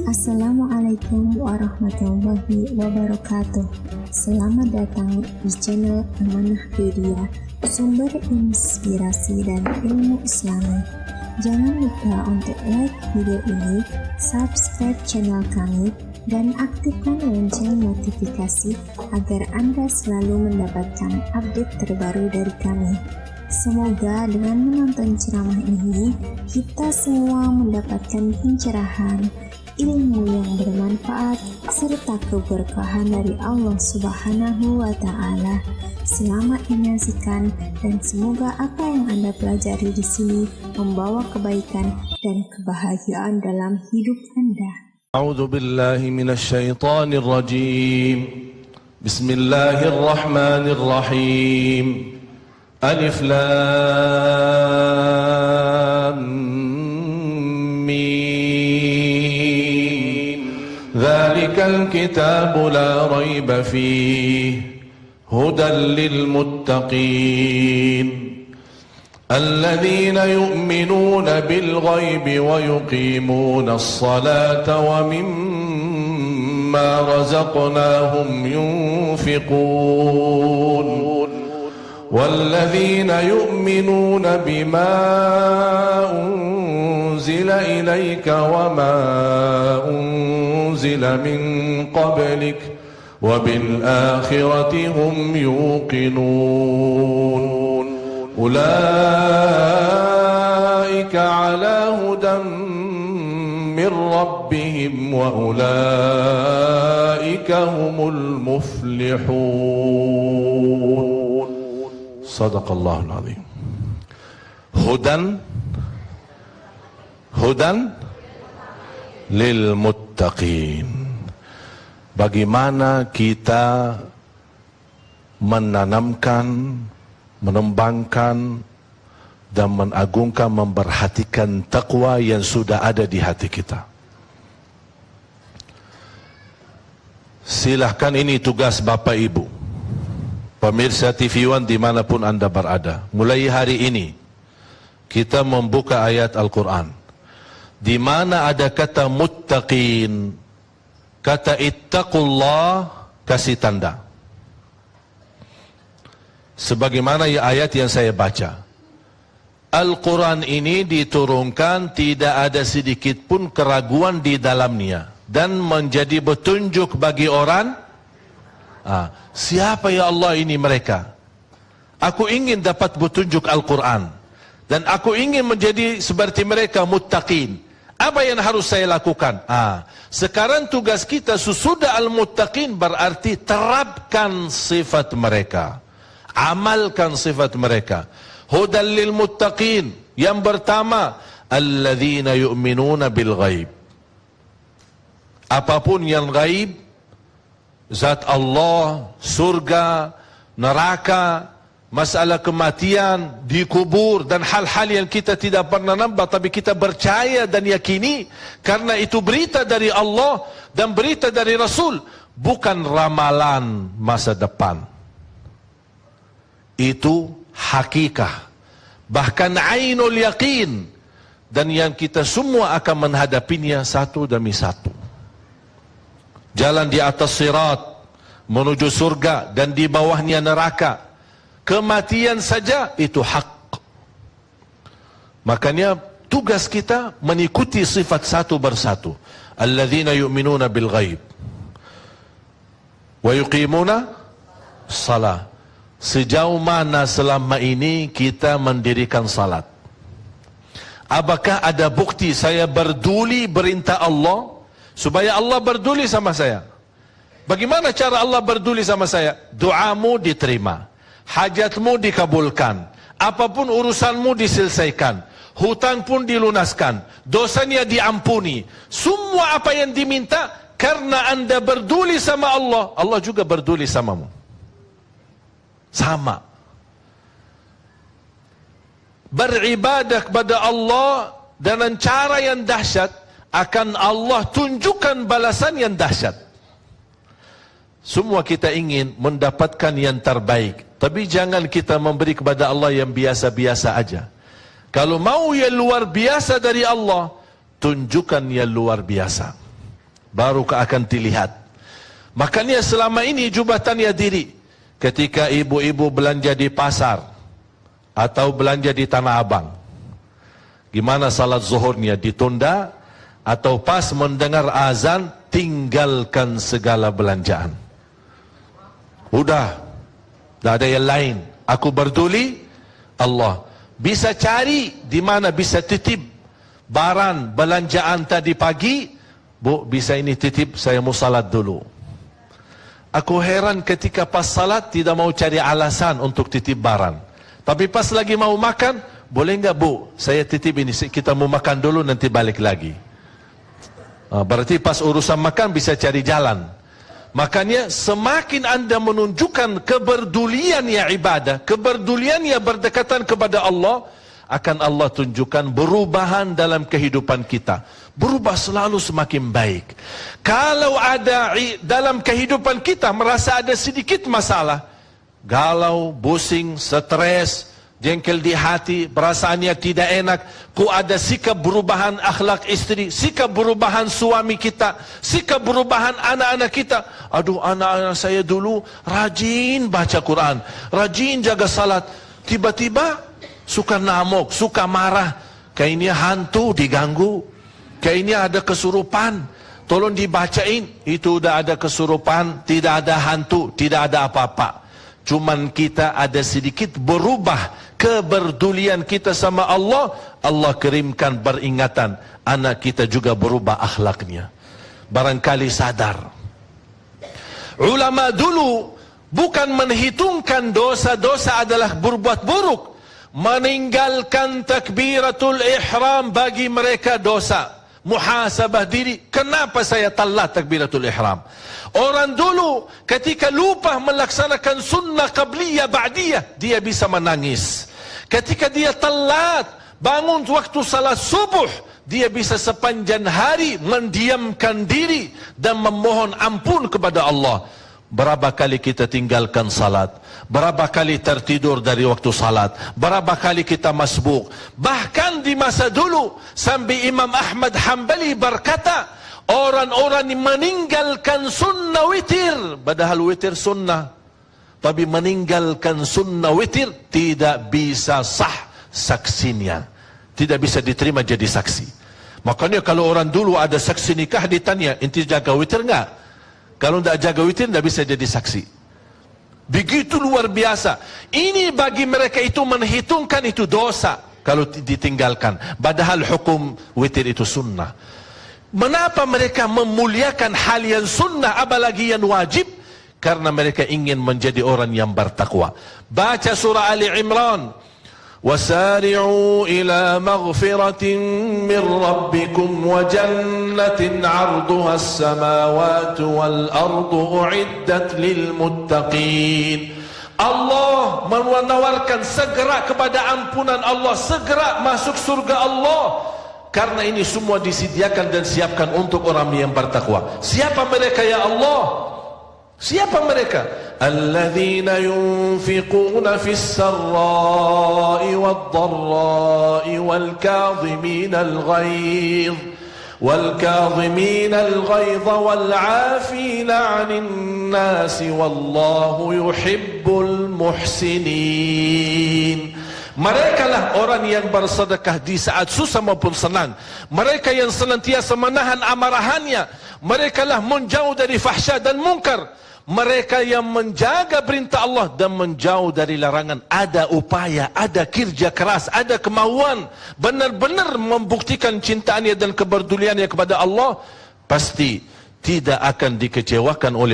Assalamualaikum warahmatullahi wabarakatuh. Selamat datang di channel Amanah Media, sumber inspirasi dan ilmu Islami. Jangan lupa untuk like video ini, subscribe channel kami, dan aktifkan lonceng notifikasi agar Anda selalu mendapatkan update terbaru dari kami. Semoga dengan menonton ceramah ini, kita semua mendapatkan pencerahan, ilmu yang bermanfaat, serta keberkahan dari Allah Subhanahu wa Ta'ala. Selamat menyaksikan, dan semoga apa yang Anda pelajari di sini membawa kebaikan dan kebahagiaan dalam hidup Anda. A'udzu billahi minasy syaithanir rajim. Bismillahirrahmanirrahim. Alif Lam Mim. Dzalikal kitabu la raiba fihi hudan lil muttaqin. الذين يؤمنون بالغيب ويقيمون الصلاة ومما رزقناهم ينفقون والذين يؤمنون بما أنزل إليك وما أنزل من قبلك وبالآخرة هم يوقنون أولئك على هدى من ربهم وأولئك هم المفلحون صدق الله العظيم. هدى للمتقين. Bagaimana kita menanamkan, menembangkan dan mengagungkan, memperhatikan takwa yang sudah ada di hati kita. Silahkan, ini tugas Bapak Ibu, pemirsa TV One dimanapun Anda berada. Mulai hari ini kita membuka ayat Al-Quran di mana ada kata muttaqin, kata ittaqullah, kasih tanda. Sebagaimana ayat yang saya baca, Al-Quran ini diturunkan tidak ada sedikit pun keraguan di dalamnya dan menjadi petunjuk bagi orang. Siapa ya Allah ini mereka? Aku ingin dapat petunjuk Al-Quran dan aku ingin menjadi seperti mereka, muttaqin. Apa yang harus saya lakukan? Sekarang tugas kita sesudah al-muttaqin berarti terapkan sifat mereka, amalkan sifat mereka. Hudan lil muttaqin. Yang pertama, alladzina yu'minuna bil ghaib. Apapun yang gaib, zat Allah, surga, neraka, masalah kematian, dikubur, dan hal-hal yang kita tidak pernah nampak tapi kita percaya dan yakini karena itu berita dari Allah dan berita dari Rasul, bukan ramalan masa depan. Itu hakikah, bahkan ainul yakin, dan yang kita semua akan menghadapinya satu demi satu. Jalan di atas sirat menuju surga dan di bawahnya neraka. Kematian saja itu hak. Makanya tugas kita mengikuti sifat satu persatu. Alladzina yu'minuna bil ghaib wa yuqimuna salat. Sejauh mana selama ini kita mendirikan salat? Apakah ada bukti saya berduli perintah Allah supaya Allah berduli sama saya? Bagaimana cara Allah berduli sama saya? Doamu diterima, hajatmu dikabulkan, apapun urusanmu diselesaikan, hutang pun dilunaskan, dosanya diampuni. Semua apa yang diminta karena Anda berduli sama Allah, Allah juga berduli samamu. Sama. Beribadah kepada Allah dengan cara yang dahsyat, akan Allah tunjukkan balasan yang dahsyat. Semua kita ingin mendapatkan yang terbaik, tapi jangan kita memberi kepada Allah yang biasa-biasa aja. Kalau mau yang luar biasa dari Allah, tunjukkan yang luar biasa. baru akan dilihat. Makanya selama ini cuba tanya diri, ketika ibu-ibu belanja di pasar atau belanja di Tanah Abang, gimana salat zuhurnya, ditunda atau pas mendengar azan tinggalkan segala belanjaan? Udah, tak ada yang lain. Aku berduli Allah. Bisa cari di mana bisa titip barang belanjaan tadi pagi. Bu, bisa ini titip, saya mau salat dulu. Aku heran ketika pas salat tidak mau cari alasan untuk titip barang. Tapi pas lagi mau makan, boleh enggak bu, saya titip ini, kita mau makan dulu nanti balik lagi. Berarti pas urusan makan bisa cari jalan. Makanya semakin anda menunjukkan keberdulian ya ibadah, keberdulian ya berdekatan kepada Allah, akan Allah tunjukkan perubahan dalam kehidupan kita. Berubah selalu semakin baik. Kalau ada dalam kehidupan kita merasa ada sedikit masalah, galau, pusing, stres, jengkel di hati, perasaannya tidak enak, ku ada sikap perubahan akhlak istri, sikap perubahan suami kita, sikap perubahan anak-anak kita. Aduh, anak-anak saya dulu rajin baca Quran, rajin jaga salat, tiba-tiba suka ngamuk, suka marah, kayaknya hantu diganggu, kayaknya ada kesurupan, tolong dibacain. Itu udah ada kesurupan, tidak ada hantu, tidak ada apa-apa. Cuman kita ada sedikit berubah keberdulian kita sama Allah, Allah kirimkan peringatan, anak kita juga berubah akhlaknya. Barangkali sadar. Ulama dulu bukan menghitungkan dosa-dosa adalah berbuat buruk. Meninggalkan takbiratul ihram bagi mereka dosa. Muhasabah diri, kenapa saya telat takbiratul ihram? Orang dulu ketika lupa melaksanakan sunnah qabliyah ba'diyah, dia bisa menangis. Ketika dia telat bangun waktu salat subuh, dia bisa sepanjang hari mendiamkan diri dan memohon ampun kepada Allah. Berapa kali kita tinggalkan salat, berapa kali tertidur dari waktu salat, berapa kali kita masbuk. Bahkan di masa dulu sampai Imam Ahmad Hanbali berkata, orang-orang yang meninggalkan sunnah witir, padahal witir sunnah, tapi meninggalkan sunnah witir tidak bisa sah saksinya, tidak bisa diterima jadi saksi. Makanya kalau orang dulu ada saksi nikah ditanya, inti jaga witir enggak? Kalau tidak jaga witir, tidak bisa jadi saksi. Begitu luar biasa. Ini bagi mereka itu menghitungkan itu dosa kalau ditinggalkan. Padahal hukum witir itu sunnah. Mengapa mereka memuliakan hal yang sunnah apalagi yang wajib? Karena mereka ingin menjadi orang yang bertakwa. Baca surah Ali Imran. وَسَارِعُوا إِلَى مَغْفِرَةٍ مِّن رَّبِّكُمْ وَجَنَّةٍ عَرْضُهَا السَّمَاوَاتُ وَالْأَرْضُ أُعِدَّتْ لِلْمُتَّقِينَ. Allah menawarkan segera kepada ampunan Allah, segera masuk surga Allah. Karena ini semua disediakan dan siapkan untuk orang yang bertakwa. Siapa mereka ya Allah? Siapa mereka? Alladzina yunfiquna fis sarra'i wad dharra'i wal kadhimina al ghaidh wal 'afina 'anil nasi wallahu yuhibbul muhsinin. Mereka lah orang yang bersedekah di saat susah maupun senang. Mereka yang senantiasa menahan amarahannya. Mereka lah menjauh dari fahsya dan munkar. Mereka yang menjaga perintah Allah dan menjauh dari larangan. Ada upaya, ada kerja keras, ada kemauan, benar-benar membuktikan cintaannya dan keberduliannya kepada Allah, pasti tidak akan dikecewakan oleh